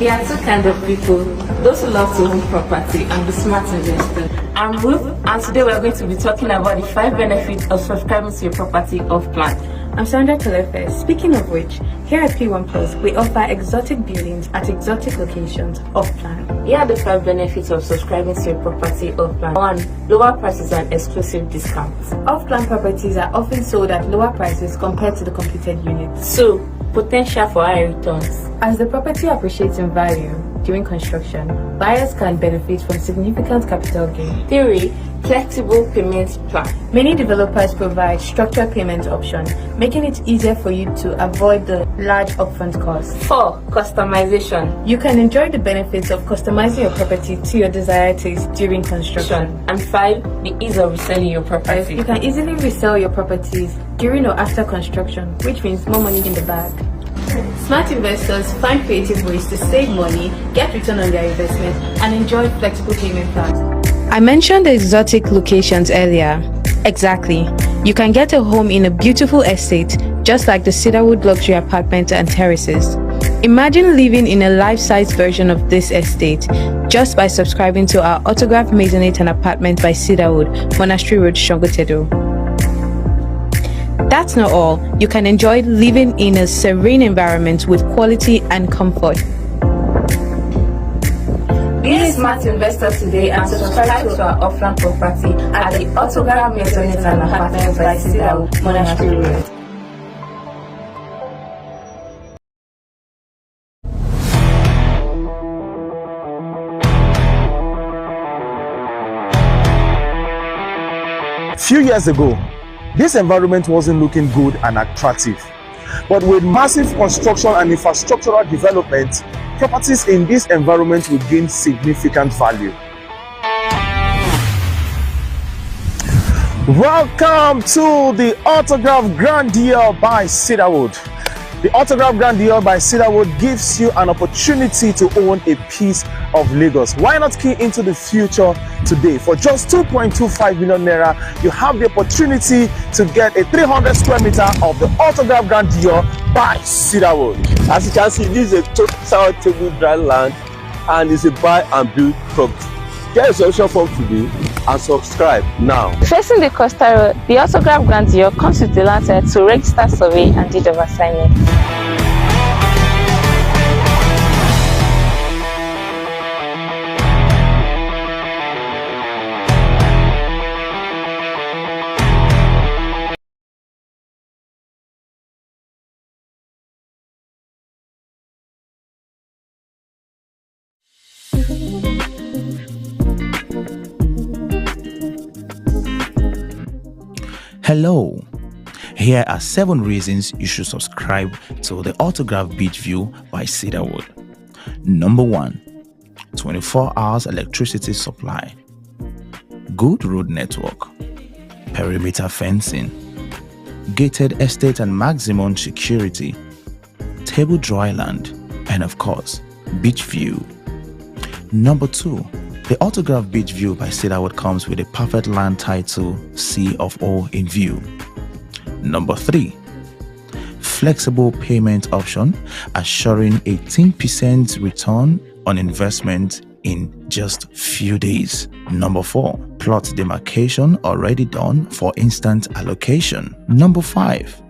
There are two kinds of people, those who love to own property and the smart investors. I'm Ruth, and today we're going to be talking about the 5 benefits of subscribing to your property off plan. I'm Sandra Telefe. Speaking of which, here at P1 Plus, we offer exotic buildings at exotic locations off plan. Here are the 5 benefits of subscribing to your property off plan. 1. Lower prices and exclusive discounts. Off plan properties are often sold at lower prices compared to the completed units. 2. Potential for high returns. As the property appreciates in value during construction, buyers can benefit from significant capital gain. 3. Flexible payment plan. Many developers provide structured payment options, making it easier for you to avoid the large upfront costs. 4. Customization. You can enjoy the benefits of customizing your property to your desired taste during construction. And 5. The ease of reselling your property. You can easily resell your properties during or after construction, which means more money in the bag. Smart investors find creative ways to save money, get return on their investment, and enjoy flexible payment plans. I mentioned the exotic locations earlier. Exactly. You can get a home in a beautiful estate, just like the Cedarwood luxury apartments and terraces. Imagine living in a life-size version of this estate just by subscribing to our autographed maisonette and apartment by Cedarwood, Monastery Road, Shongotedo. That's not all. You can enjoy living in a serene environment with quality and comfort. Be a smart investor today and subscribe to our offline property at the autographed maisonette and apartment by Cedarwood, Monastery Road. Few years ago, this environment wasn't looking good and attractive. But with massive construction and infrastructural development, properties in this environment will gain significant value. Welcome to the Autograph Grand Deal by Cedarwood. The Autograph Grand Deal by Cedarwood gives you an opportunity to own a piece of Lagos. Why not key into the future today? For just 2.25 million naira, you have the opportunity to get a 300 square meter of the Autograph Grand Deal by Cedarwood. As you can see, this is a total table dry land and it's a buy and build property. Get a solution form today and subscribe now. Facing the Coastal Road, the Autograph Grand Deal comes with the land to register survey and deed of assignment. Hello, here are 7 reasons you should subscribe to the Autograph Beach View by Cedarwood. Number 1, 24 hours electricity supply, good road network, perimeter fencing, gated estate and maximum security, table dry land, and of course, beach view. Number 2, the Autograph Beach View by Cedarwood comes with a perfect land title, C of O in view. Number 3, flexible payment option assuring 18% return on investment in just few days. Number 4, plot demarcation already done for instant allocation. Number 5,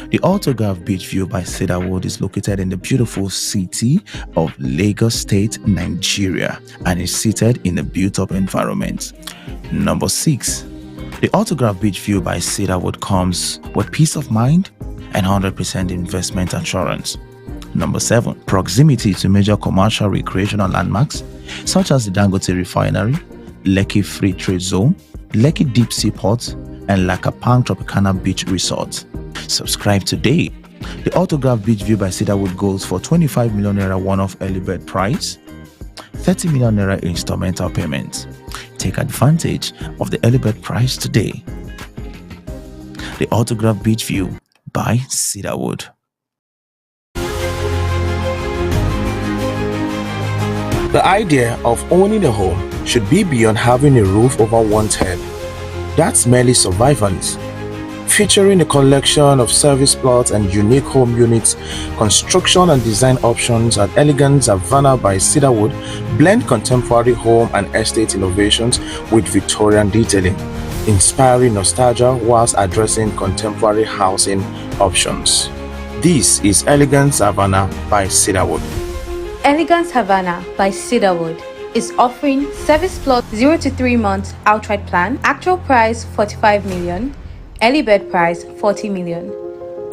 the Autograph Beach View by Cedarwood is located in the beautiful city of Lagos State, Nigeria, and is seated in a built-up environment. Number 6, the Autograph Beach View by Cedarwood comes with peace of mind and 100% investment assurance. Number 7, proximity to major commercial recreational landmarks such as the Dangote Refinery, Lekki Free Trade Zone, Lekki Deep Sea Port, and Lakapang Tropicana Beach Resort. Subscribe today. The Autograph Beach View by Cedarwood goes for 25 million naira one-off early bird price, 30 million naira installmental payment. Take advantage of the early bird price today. The Autograph Beach View by Cedarwood. The idea of owning a home should be beyond having a roof over one's head. That's merely survivalist. featuring a collection of service plots and unique home units. Construction and design options at Elegant Savannah by Cedarwood blend contemporary home and estate innovations with Victorian detailing, inspiring nostalgia whilst addressing contemporary housing options. This is Elegant Savannah by Cedarwood. Elegant Havana by Cedarwood is offering service plot 0 to 3 months outright plan, actual price 45 million, early bird price 40 million,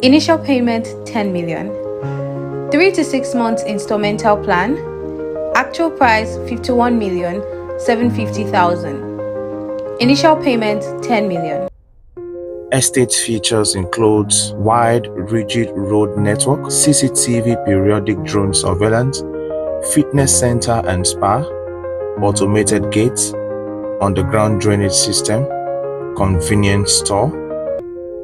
initial payment 10 million, 3 to 6 months installmental plan, actual price 51 million 750,000, initial payment 10 million. Estate features includes wide, rigid road network, CCTV periodic drone surveillance, fitness center and spa, automated gates, underground drainage system, convenience store,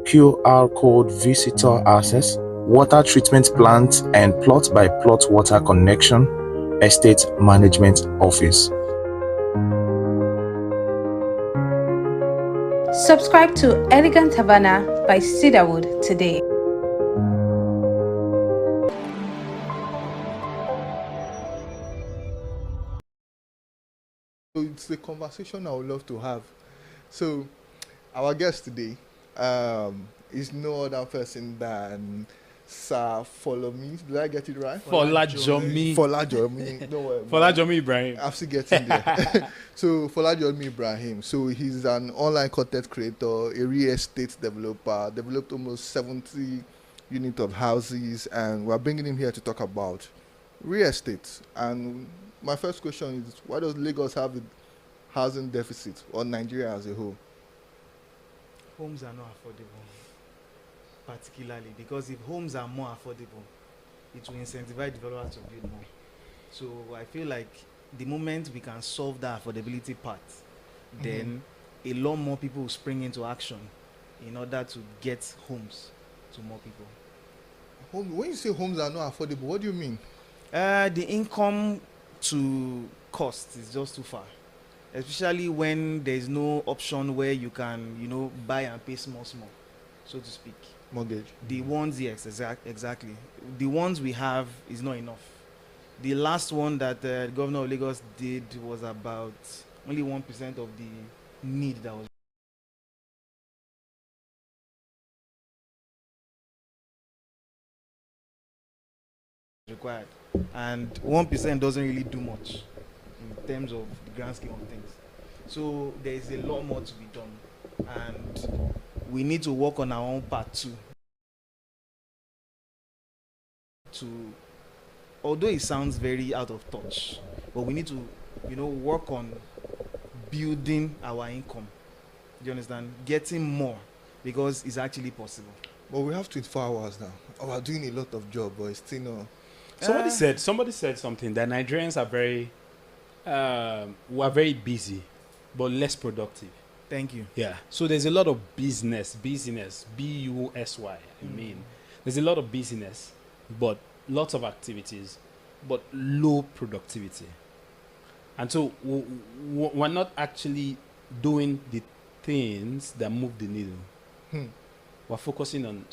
QR code visitor access, water treatment plant and plot-by-plot water connection, estate management office. Subscribe to Elegant Havana by Cedarwood today. So it's a conversation I would love to have. So our guest today is no other person than Sir Follow Me. Did I get it right? Folajomi. Folajomi. No worry. Folajomi Ibrahim. I'm still getting there. So Folajomi Ibrahim. So he's an online content creator, a real estate developer, developed almost 70 units of houses, and we're bringing him here to talk about real estate. And my first question is, why does Lagos have a housing deficit, or Nigeria as a whole? Homes are not affordable, particularly because if homes are more affordable, it will incentivize developers to build more. So I feel like the moment we can solve that affordability part, then a lot more people will spring into action in order to get homes to more people. When you say homes are not affordable, what do you mean? The income to cost is just too far, especially when there is no option where you can, buy and pay small, so to speak. Mortgage. The ones, yes, exactly. The ones we have is not enough. The last one that the governor of Lagos did was about only 1% of the need that was required, and 1% doesn't really do much in terms of the grand scheme of things. So there is a lot more to be done, and we need to work on our own part too. Although it sounds very out of touch, but we need to, work on building our income. Do you understand? Getting more, because it's actually possible. But we have 24 hours now. Oh, we're doing a lot of job, but it's still not. Somebody said something that Nigerians are very busy, but less productive. Thank you. Yeah. So there's a lot of business, B-U-S-Y. I mean, there's a lot of business, but lots of activities, but low productivity. And so we're not actually doing the things that move the needle. We're focusing on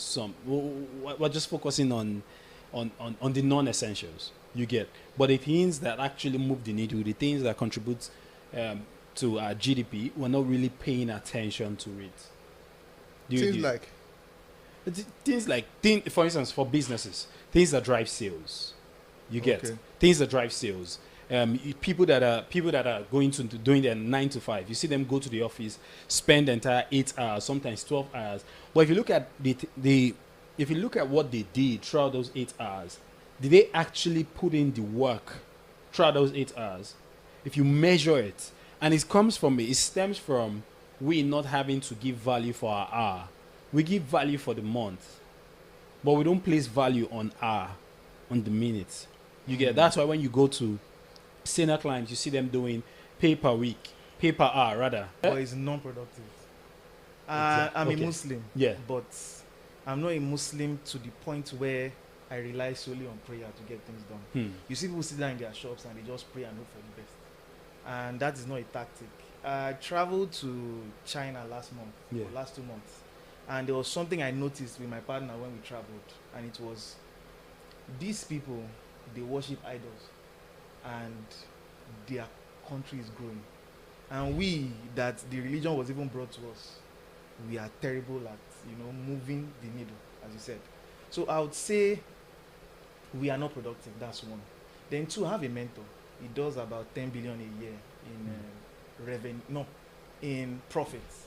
we're just focusing on the non-essentials, you get. But the things that actually move the needle, the things that contribute to our GDP, we're not really paying attention to it. Things like, for instance, for businesses, things that drive sales, you get. Okay. Things that drive sales. People that are going to doing their 9 to 5, you see them go to the office, spend the entire 8 hours, sometimes 12 hours. But if you look at if you look at what they did throughout those 8 hours, did they actually put in the work throughout those 8 hours? If you measure it, and it stems from we not having to give value for our hour. We give value for the month, but we don't place value on the minutes. You get. That's why when you go to senior clients, you see them doing pay per week, pay per hour rather. But it's non-productive. I'm a Muslim. Yeah. But I'm not a Muslim to the point where I rely solely on prayer to get things done. You see people sit down in their shops and they just pray and hope for the best. And that is not a tactic. I traveled to China last month, or last 2 months. And there was something I noticed with my partner when we traveled, and it was these people, they worship idols, and their country is growing. And we, that the religion was even brought to us, we are terrible at, moving the needle, as you said. So I would say we are not productive. That's one. Then two, have a mentor. He does about 10 billion a year in revenue, no, in profits.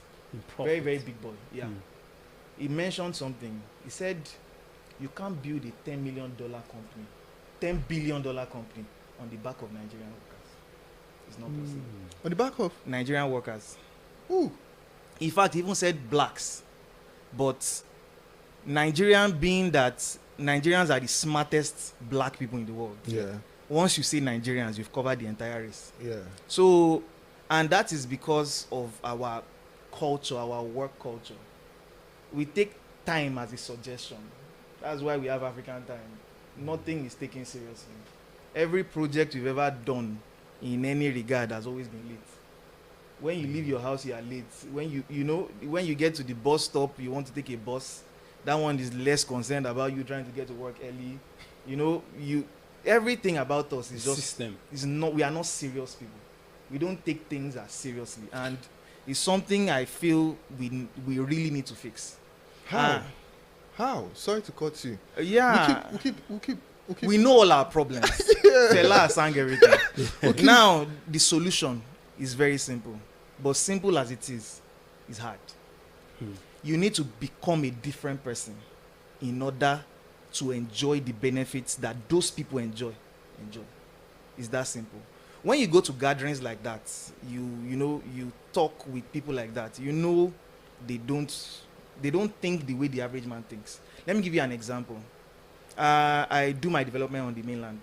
Very, very big boy. Yeah. He mentioned something. He said, you can't build a $10 million company, $10 billion company on the back of Nigerian workers. It's not possible. On the back of Nigerian workers. Ooh. In fact, he even said blacks. But Nigerian, being that Nigerians are the smartest black people in the world. Yeah. Once you say Nigerians, you've covered the entire race. Yeah. So, and that is because of our culture, our work culture. We take time as a suggestion. That's why we have African time. Nothing is taken seriously. Every project you've ever done in any regard has always been late. When you leave your house, you are late. When when you get to the bus stop, you want to take a bus, that one is less concerned about you trying to get to work early. Everything about us is just system. We are not serious people. We don't take things as seriously, and it's something I feel we really need to fix. How? Sorry to cut you. Yeah. We keep. We know all our problems. Fela sang everything. Now, the solution is very simple. But simple as it is hard. You need to become a different person in order to enjoy the benefits that those people enjoy. It's that simple. When you go to gatherings like that, you talk with people like that, they don't think the way the average man thinks. Let me give you an example. I do my development on the mainland.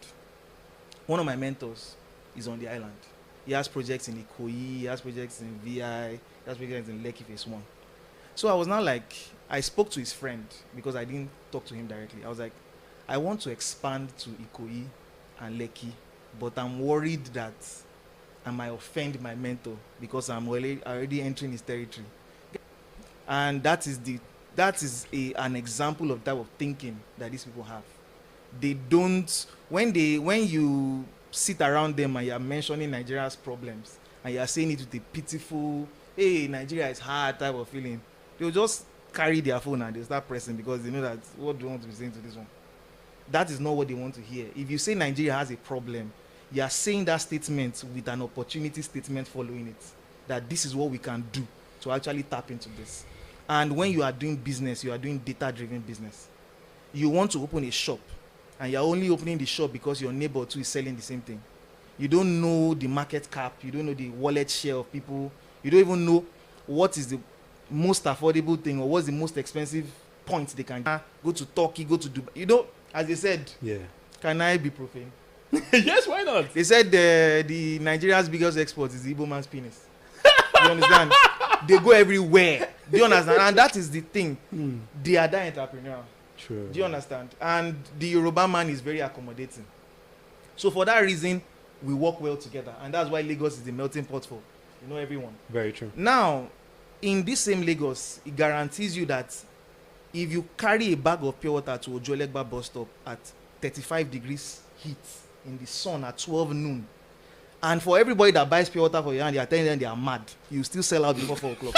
One of my mentors is on the island. He has projects in Ikoyi, he has projects in VI, he has projects in Lekki Phase 1. So I was now like, I spoke to his friend because I didn't talk to him directly. I was like, I want to expand to Ikoyi and Lekki, but I'm worried that I might offend my mentor because I'm already entering his territory. And that is an example of type of thinking that these people have. They don't, when you sit around them and you're mentioning Nigeria's problems and you're saying it with a pitiful, hey, Nigeria is hard type of feeling, they'll just carry their phone and they'll start pressing because they know that what do you want to be saying to this one? That is not what they want to hear. If you say Nigeria has a problem, you are saying that statement with an opportunity statement following it, that this is what we can do to actually tap into this. And when you are doing business, you are doing data-driven business. You want to open a shop, and you're only opening the shop because your neighbor too is selling the same thing. You don't know the market cap. You don't know the wallet share of people. You don't even know what is the most affordable thing or what's the most expensive point they can go to Turkey, go to Dubai. As they said, yeah. Can I be profane? Yes, why not? They said the Nigeria's biggest export is the Igbo man's penis. You understand? They go everywhere. Do you understand? And that is the thing. They are that entrepreneurial. True. Do you understand? And the Yoruba man is very accommodating. So for that reason, we work well together. And that's why Lagos is the melting pot for everyone. Very true. Now, in this same Lagos, it guarantees you that if you carry a bag of pure water to Ojolegba bus stop at 35 degrees heat in the sun at 12 noon, and for everybody that buys pure water for you and they are telling them they are mad, you still sell out before 4 o'clock.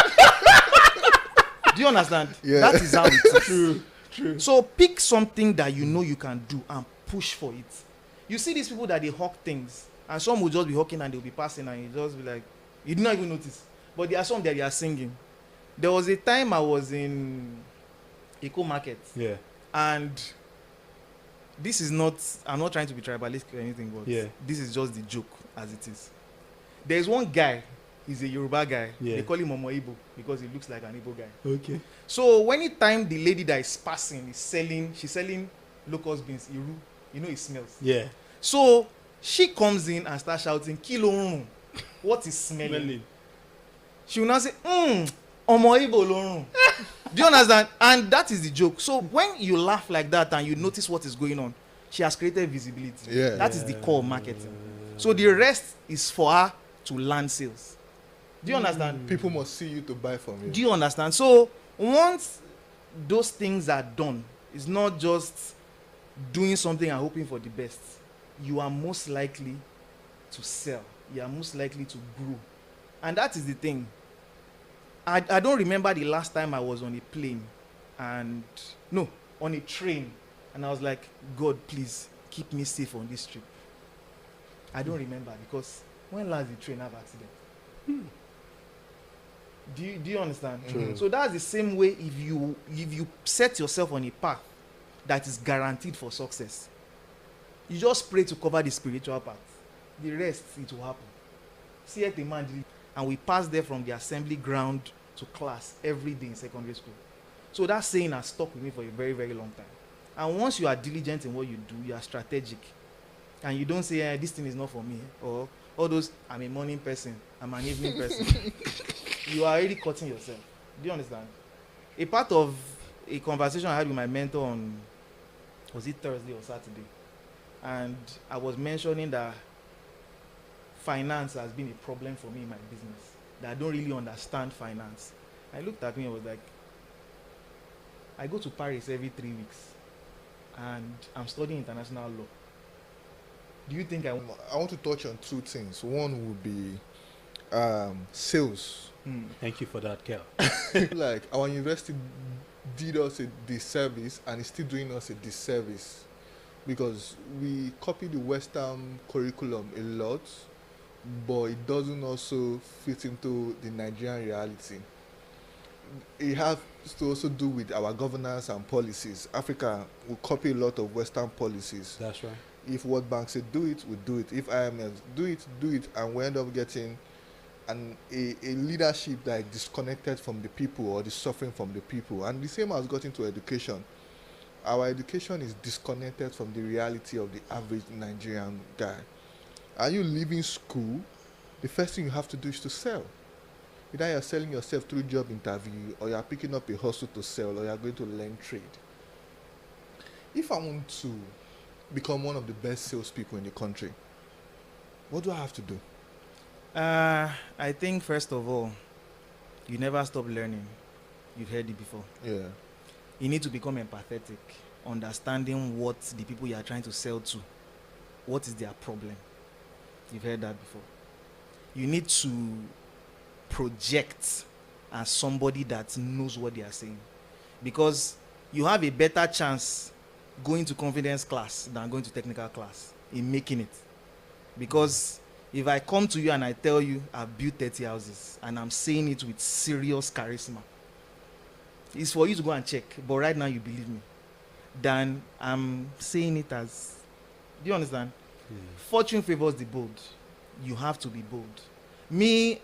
Do you understand? Yeah. That is how it is. True. So pick something that you know you can do and push for it. You see these people that they hawk things, and some will just be hawking and they'll be passing and you just be like, you did not even notice. But there are some that they are singing. There was a time I was in Eco Market. Yeah. And this is not, I'm not trying to be tribalistic or anything, but this is just the joke as it is. There's one guy, he's a Yoruba guy. Yeah. They call him Omo Igbo because he looks like an Igbo guy. Okay. So anytime the lady that is passing is she's selling locust beans, Iru, it smells. Yeah. So she comes in and starts shouting, Kilo, what is smelling? She will now say, Omo Igbo lorun. Do you understand? And that is the joke. So when you laugh like that and you notice what is going on, she has created visibility. Yeah. That is the core of marketing. So the rest is for her to land sales. Do you understand? People must see you to buy from you. Do you understand? So once those things are done, it's not just doing something and hoping for the best. You are most likely to sell. You are most likely to grow. And that is the thing. I don't remember the last time I was on a plane and on a train, and I was like, God, please keep me safe on this trip. I don't remember, because when last the train have accident? Do you understand? True. So that's the same way if you set yourself on a path that is guaranteed for success, you just pray to cover the spiritual part. The rest, it will happen. See at the man, and we pass there from the assembly ground to class every day in secondary school. So that saying has stuck with me for a very, very long time. And once you are diligent in what you do, you are strategic, and you don't say, this thing is not for me, or all those, I'm a morning person, I'm an evening person. You are already cutting yourself. Do you understand? A part of a conversation I had with my mentor on, was it Thursday or Saturday? And I was mentioning that finance has been a problem for me in my business, that I don't really understand finance. I looked at me and was like, I go to Paris every 3 weeks and I'm studying international law. Do you think I want to touch on two things. One would be sales. Thank you for that, Kel. Like, our university did us a disservice, and it's still doing us a disservice, because we copy the Western curriculum a lot, but it doesn't also fit into the Nigerian reality. It has to also do with our governance and policies. Africa will copy a lot of Western policies. That's right. If World Bank say do it, we do it. If IMF do it, and we end up getting a leadership that is disconnected from the people, or the suffering from the people. And the same has got into education. Our education is disconnected from the reality of the average Nigerian guy. Are you leaving school? The first thing you have to do is to sell. Either you're selling yourself through job interview, or you're picking up a hustle to sell, or you're going to learn trade. If I want to become one of the best salespeople in the country, what do I have to do? I think, first of all, you never stop learning. You've heard it before. Yeah. You need to become empathetic, understanding what the people you are trying to sell to, what is their problem. You've heard that before. You need to project as somebody that knows what they are saying, because you have a better chance going to confidence class than going to technical class in making it. Because if I come to you and I tell you I've built 30 houses and I'm saying it with serious charisma, it's for you to go and check, but right now you believe me, then I'm saying it as, do you understand? Fortune favors the bold. You have to be bold. Me,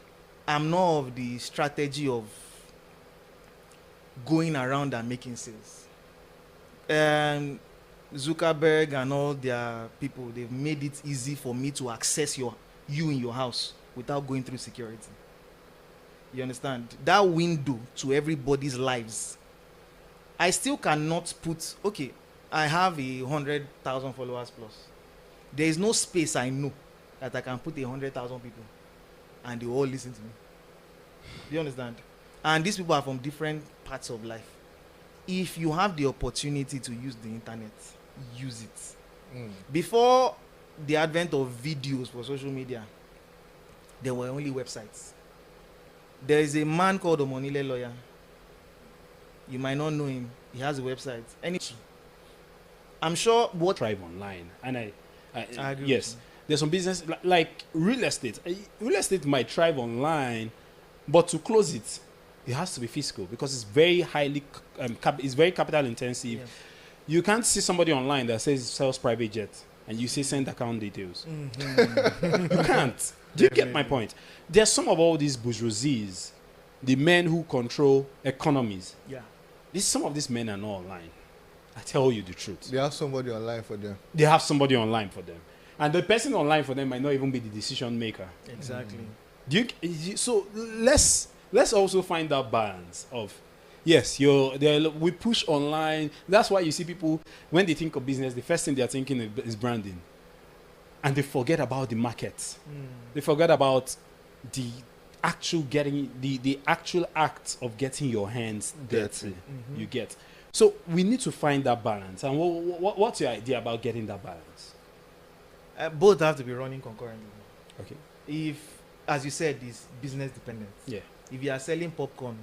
I'm not of the strategy of going around and making sales. Zuckerberg and all their people, they've made it easy for me to access you in your house without going through security. You understand? That window to everybody's lives. I still cannot put, okay, I have 100,000 followers plus. There is no space I know that I can put 100,000 people and they all listen to me. Do you understand? And these people are from different parts of life. If you have the opportunity to use the internet, use it. Before the advent of videos for social media, there were only websites. There is a man called Omonile Lawyer. You might not know him. He has a website. I'm sure what Thrive online, and I agree. Yes, there's some business like real estate. Real estate might thrive online, but to close it, it has to be physical, because it's very highly it's very capital intensive. Yes. You can't see somebody online that says sells private jet and you say send account details. You can't. Do you get my point? There's some of all these bourgeoisies, the men who control economies. Yeah. Some of these men are not online. I tell you the truth. They have somebody online for them. They have somebody online for them. And the person online for them might not even be the decision maker. Exactly. So let's also find that balance of, yes, we push online. That's why you see people, when they think of business, the first thing they're thinking is branding. And they forget about the market. They forget about the the actual act of getting your hands dirty. You get. So we need to find that balance. And what's your idea about getting that balance? Both have to be running concurrently. Okay. If, as you said, it's business dependent. Yeah. If you are selling popcorn,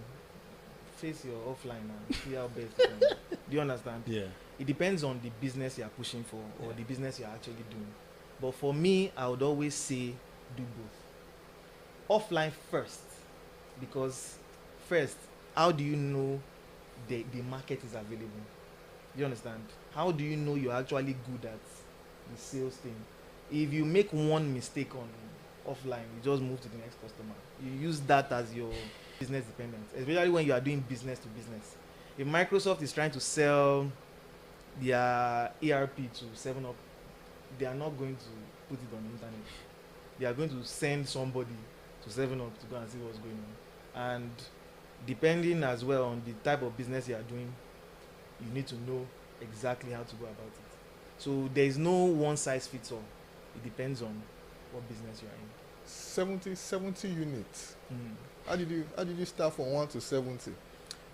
face your offline and see how best you can. Do you understand? Yeah. It depends on the business you are pushing for or the business you are actually doing. But for me, I would always say do both. Offline first, because first, how do you know the market is available? You understand? How do you know you're actually good at the sales thing? If you make one mistake on offline, you just move to the next customer. You use that as your business dependent, especially when you are doing business to business. If Microsoft is trying to sell their ERP to 7up, they are not going to put it on the internet. They are going to send somebody to 7up to go and see what's going on. And depending as well on the type of business you are doing, you need to know exactly how to go about it. So there is no one size fits all. It depends on what business you are in. 70 units. How did you start from 1 to 70?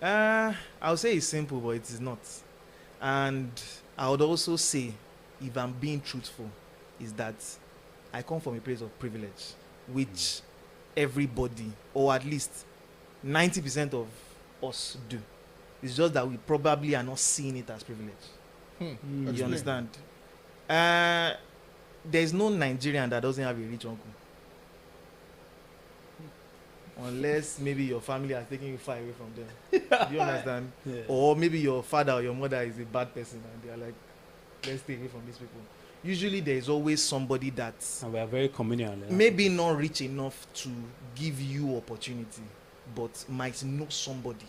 I would say it's simple, but it is not. And I would also say, if I'm being truthful, is that I come from a place of privilege, which everybody, or at least 90% of us do. It's just that we probably are not seeing it as privilege. You understand? There's no Nigerian that doesn't have a rich uncle. Unless maybe your family has taken you far away from them. Do you understand? Yeah. Or maybe your father or your mother is a bad person and they are like, let's stay away from these people. Usually there is always somebody that's And we are very communal. maybe not rich enough to give you opportunity, but might know somebody.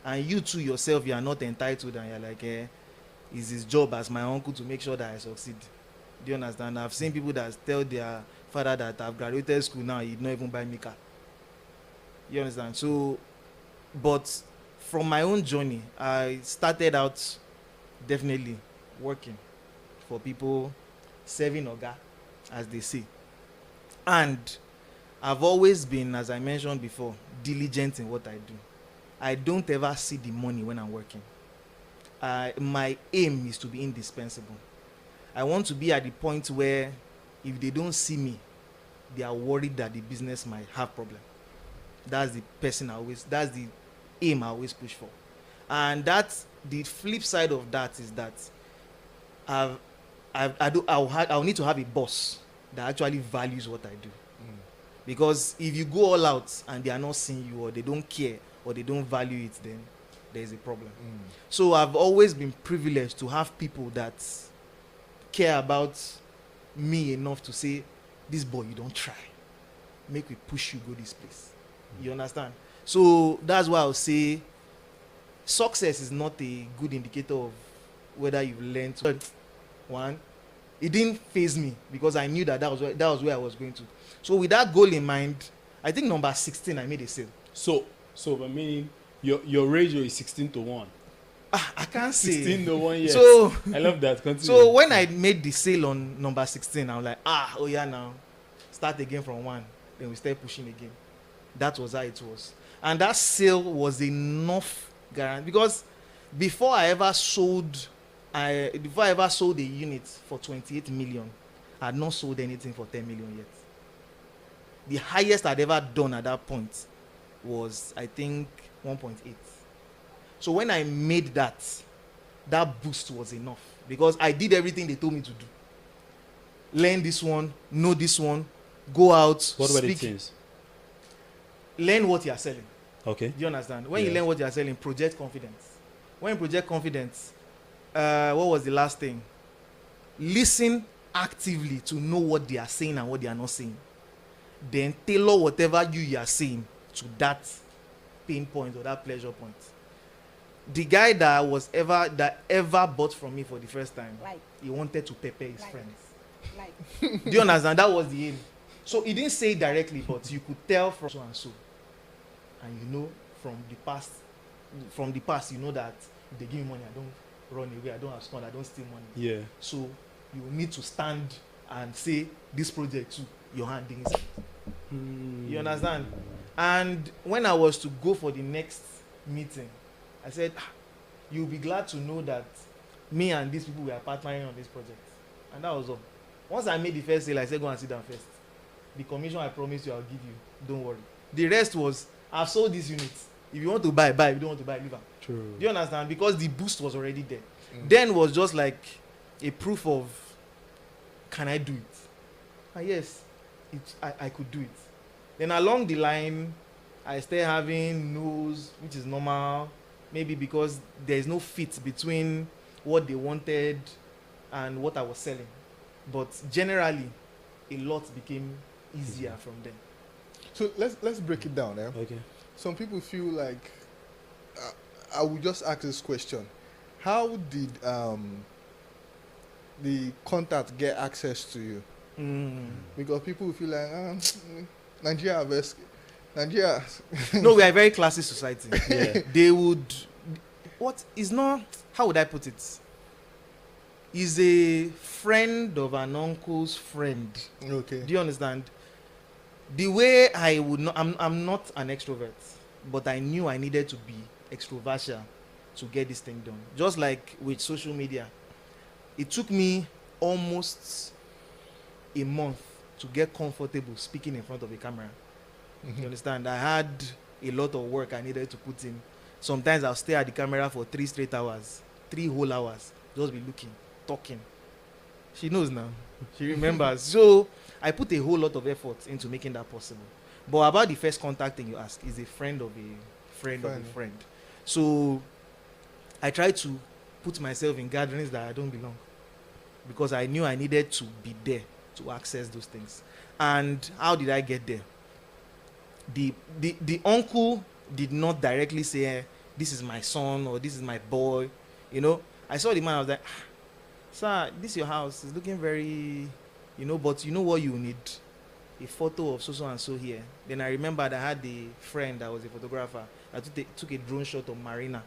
And you too yourself, you are not entitled and you're like, it's his job as my uncle to make sure that I succeed. Do you understand? I've seen people that tell their father that I've graduated school now, he'd not even buy me car. You understand? So, but from my own journey, I started out definitely working for people, serving Oga, as they say. And I've always been, as I mentioned before, diligent in what I do. I don't ever see the money when I'm working. My aim is to be indispensable. I want to be at the point where if they don't see me, they are worried that the business might have problem. That's that's the aim I always push for. And that's the flip side of that is that I'll need to have a boss that actually values what I do. Because if you go all out and they are not seeing you or they don't care or they don't value it, then there's a problem. So I've always been privileged to have people that care about me enough to say, this boy, you don't try. Make we push you go this place. You understand? So that's why I'll say success is not a good indicator of whether you've learned. One, it didn't faze me because I knew that was where I was going to. So with that goal in mind, I think number 16, I made a sale. So I mean, your ratio is 16-1. I can't say 16-1, yes. So I love that. Continue. So when I made the sale on number 16, I was like, oh yeah, now start again from 1. Then we start pushing again. That was how it was. And that sale was enough guarantee because before I ever sold a unit for 28 million, I had not sold anything for 10 million yet. The highest I'd ever done at that point was, I think, 1.8. So when I made that boost was enough because I did everything they told me to do. Learn this one, know this one, go out, what were the speak. things? Learn what you are selling. Okay. Do you understand? When you learn what you are selling, project confidence. When you project confidence, what was the last thing? Listen actively to know what they are saying and what they are not saying. Then tailor whatever you are saying to that pain point or that pleasure point. The guy that ever bought from me for the first time, he wanted to pepper his friends. Do you understand? That was the aim. So he didn't say it directly, but you could tell from so and so. And you know from the past, you know that if they give me money, I don't run away, I don't abscond, I don't steal money. Yeah. So you need to stand and say this project too, your hand inside. You understand? And when I was to go for the next meeting, I said, you'll be glad to know that me and these people were partnering on this project. And that was all. Once I made the first sale, I said, go and sit down first. The commission I promised you, I'll give you. Don't worry. The rest was, I've sold this unit. If you want to buy, buy. If you don't want to buy, leave them. True. Do you understand? Because the boost was already there. Then was just like a proof of, can I do it? And yes, I could do it. Then along the line, I started having no's, which is normal. Maybe because there is no fit between what they wanted and what I was selling. But generally, a lot became easier from then. So let's break it down. Okay. Some people feel like I will just ask this question: how did the contact get access to you? Because people feel like Nigeria versus Nigeria. No, we are a very classy society. Yeah. They would, what is not, how would I put it? Is a friend of an uncle's friend. Okay. Do you understand? The way I would not, I'm not an extrovert, but I knew I needed to be extrovertial to get this thing done. Just like with social media, it took me almost a month to get comfortable speaking in front of a camera. You understand? I had a lot of work I needed to put in. Sometimes I'll stay at the camera for 3 straight hours, 3 whole hours, just be looking, talking. She knows now. She remembers. So I put a whole lot of effort into making that possible. But about the first contact thing you ask, is a friend of a friend of a friend. So I tried to put myself in gatherings that I don't belong, because I knew I needed to be there to access those things. And how did I get there? The uncle did not directly say, this is my son or this is my boy. You know, I saw the man, I was like, sir, this your house is looking very, you know, but you know what you need? A photo of so and so here. Then I remembered I had a friend that was a photographer that took a drone shot of Marina.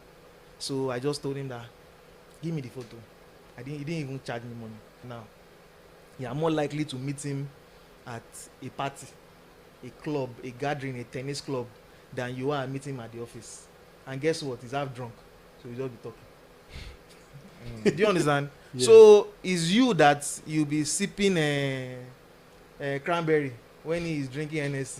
So I just told him that, give me the photo. He didn't even charge me money. Now, you are more likely to meet him at a party, a club, a gathering, a tennis club, than you are meeting him at the office. And guess what? He's half drunk. So he'll just be talking. Do you understand? Yeah. So it's you that you'll be sipping a cranberry when he's drinking NSC,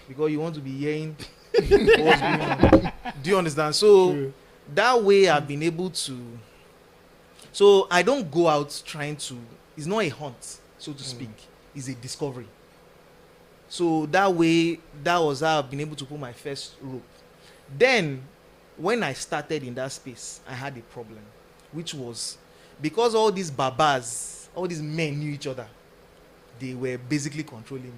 because you want to be hearing what's going on. Do you understand? So that way I've been able to. So I don't go out trying to. It's not a hunt, so to speak. It's a discovery. So that way, that was how I've been able to put my first rope. Then, when I started in that space, I had a problem, which was because all these babas, all these men knew each other, they were basically controlling me.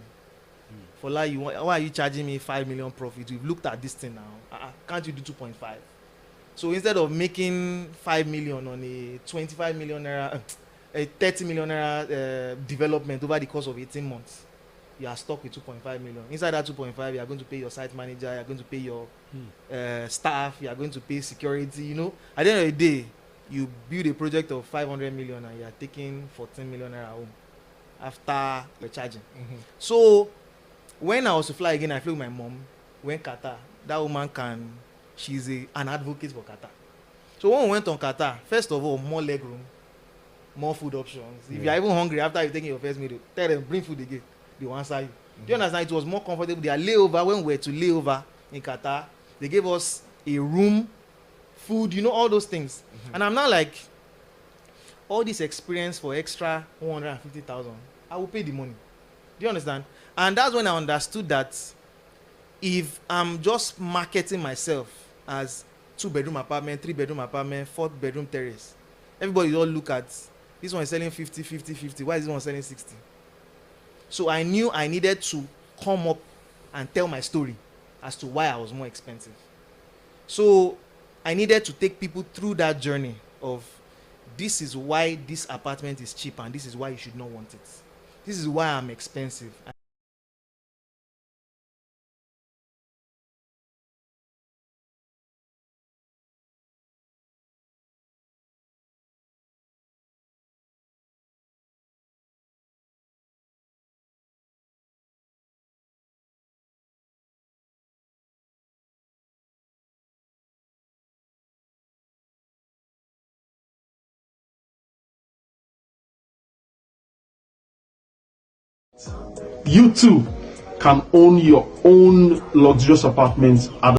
Fola, why are you charging me 5 million profit? We've looked at this thing now. Can't you do 2.5? So instead of making 5 million on a 25 million naira, a 30 million naira development over the course of 18 months, you are stuck with 2.5 million. Inside that 2.5, you are going to pay your site manager, you are going to pay your staff, you are going to pay security. You know, at the end of the day, you build a project of 500 million and you are taking 14 million naira home after you're charging. So when I was to fly again, I flew with my mom. Went Qatar. That woman she's an advocate for Qatar. So when we went on Qatar, first of all, more leg room, more food options. If you are even hungry after you've taken your first meal, tell them, bring food again. They will answer you. Do you understand? It was more comfortable. Their layover, when we were to layover in Qatar, they gave us a room, food, you know, all those things. And I'm not like, all this experience for extra 150,000, I will pay the money. Do you understand? And that's when I understood that if I'm just marketing myself as 2-bedroom apartment, 3-bedroom apartment, 4-bedroom terrace, everybody will look at, this one is selling 50, 50, 50. Why is this one selling 60? So I knew I needed to come up and tell my story as to why I was more expensive. So I needed to take people through that journey of, this is why this apartment is cheap and this is why you should not want it. This is why I'm expensive. You too can own your own luxurious apartments at